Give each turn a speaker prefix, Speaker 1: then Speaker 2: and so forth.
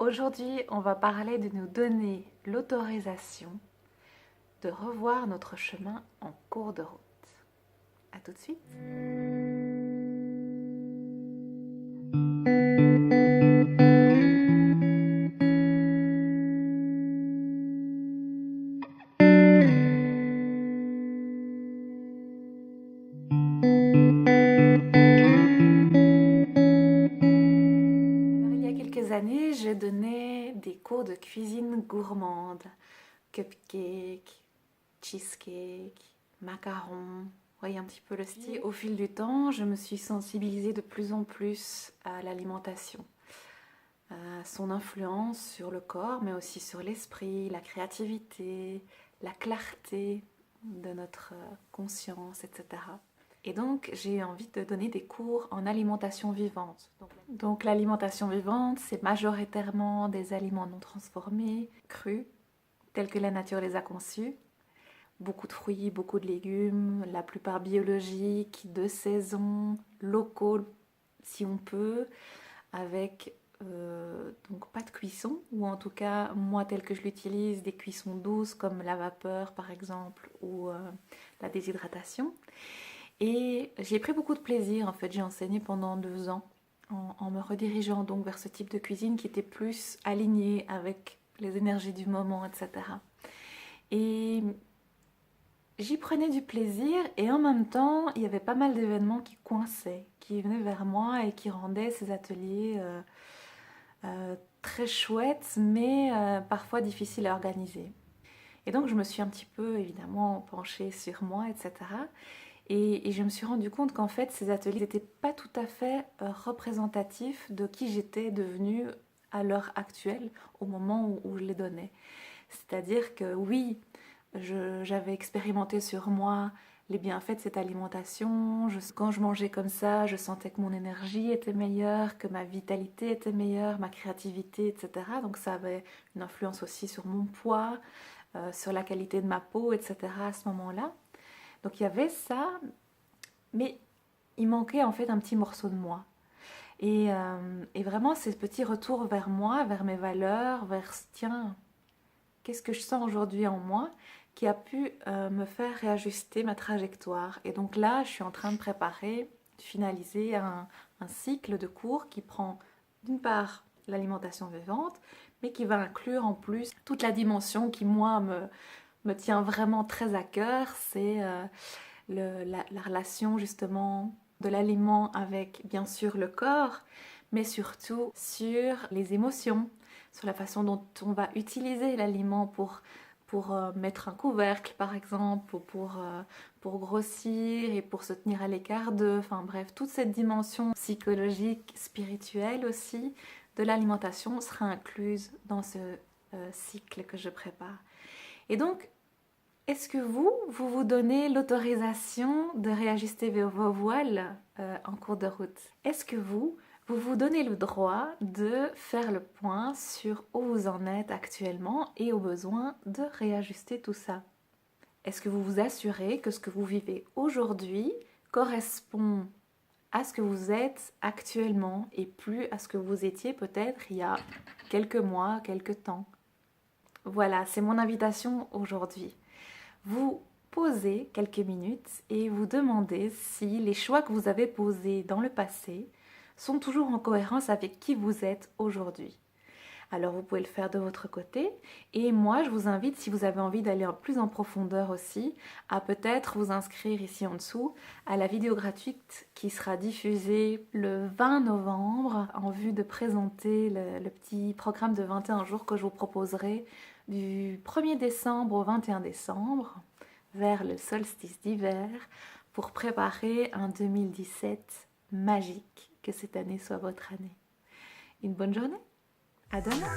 Speaker 1: Aujourd'hui, on va parler de nous donner l'autorisation de revoir notre chemin en cours de route. À tout de suite. Alors, il y a quelques années, je donnais des cours de cuisine gourmande, cupcake, cheesecake, macarons. Vous voyez un petit peu le style. Au fil du temps, je me suis sensibilisée de plus en plus à l'alimentation, à son influence sur le corps, mais aussi sur l'esprit, la créativité, la clarté de notre conscience, etc. Et donc, j'ai eu envie de donner des cours en alimentation vivante. Donc l'alimentation vivante, c'est majoritairement des aliments non transformés, crus, tels que la nature les a conçus. Beaucoup de fruits, beaucoup de légumes, la plupart biologiques, de saison, locaux si on peut, avec donc pas de cuisson, ou en tout cas moi tel que je l'utilise, des cuissons douces comme la vapeur par exemple, ou la déshydratation. Et j'ai pris beaucoup de plaisir, en fait j'ai enseigné pendant 2 ans en me redirigeant donc vers ce type de cuisine qui était plus aligné avec les énergies du moment, etc. Et j'y prenais du plaisir et en même temps, il y avait pas mal d'événements qui coinçaient, qui venaient vers moi et qui rendaient ces ateliers très chouettes, mais parfois difficiles à organiser. Et donc, je me suis un petit peu, évidemment, penchée sur moi, etc. Et je me suis rendu compte qu'en fait, ces ateliers n'étaient pas tout à fait représentatifs de qui j'étais devenue à l'heure actuelle, au moment où je les donnais. C'est-à-dire que oui, j'avais expérimenté sur moi les bienfaits de cette alimentation. Quand je mangeais comme ça, je sentais que mon énergie était meilleure, que ma vitalité était meilleure, ma créativité, etc. Donc ça avait une influence aussi sur mon poids, sur la qualité de ma peau, etc. à ce moment-là. Donc il y avait ça, mais il manquait en fait un petit morceau de moi. Et vraiment ces petits retours vers moi, vers mes valeurs, vers tiens, qu'est-ce que je sens aujourd'hui en moi qui a pu me faire réajuster ma trajectoire. Et donc là, je suis en train de préparer, de finaliser un cycle de cours qui prend d'une part l'alimentation vivante, mais qui va inclure en plus toute la dimension qui, moi, me tient vraiment très à cœur. C'est la relation justement de l'aliment avec, bien sûr, le corps, mais surtout sur les émotions, sur la façon dont on va utiliser l'aliment pour mettre un couvercle par exemple, ou pour grossir et pour se tenir à l'écart d'eux, enfin bref, toute cette dimension psychologique, spirituelle aussi de l'alimentation sera incluse dans ce cycle que je prépare. Et donc, est-ce que vous donnez l'autorisation de réajuster vos voiles en cours de route? Est-ce que vous vous donnez le droit de faire le point sur où vous en êtes actuellement et au besoin de réajuster tout ça? Est-ce que vous vous assurez que ce que vous vivez aujourd'hui correspond à ce que vous êtes actuellement et plus à ce que vous étiez peut-être il y a quelques mois, quelques temps? Voilà, c'est mon invitation aujourd'hui. Vous posez quelques minutes et vous demandez si les choix que vous avez posés dans le passé sont toujours en cohérence avec qui vous êtes aujourd'hui. Alors vous pouvez le faire de votre côté et moi je vous invite, si vous avez envie d'aller plus en profondeur aussi, à peut-être vous inscrire ici en dessous à la vidéo gratuite qui sera diffusée le 20 novembre en vue de présenter le petit programme de 21 jours que je vous proposerai du 1er décembre au 21 décembre vers le solstice d'hiver pour préparer un 2017 magique. Que cette année soit votre année. Une bonne journée. À demain.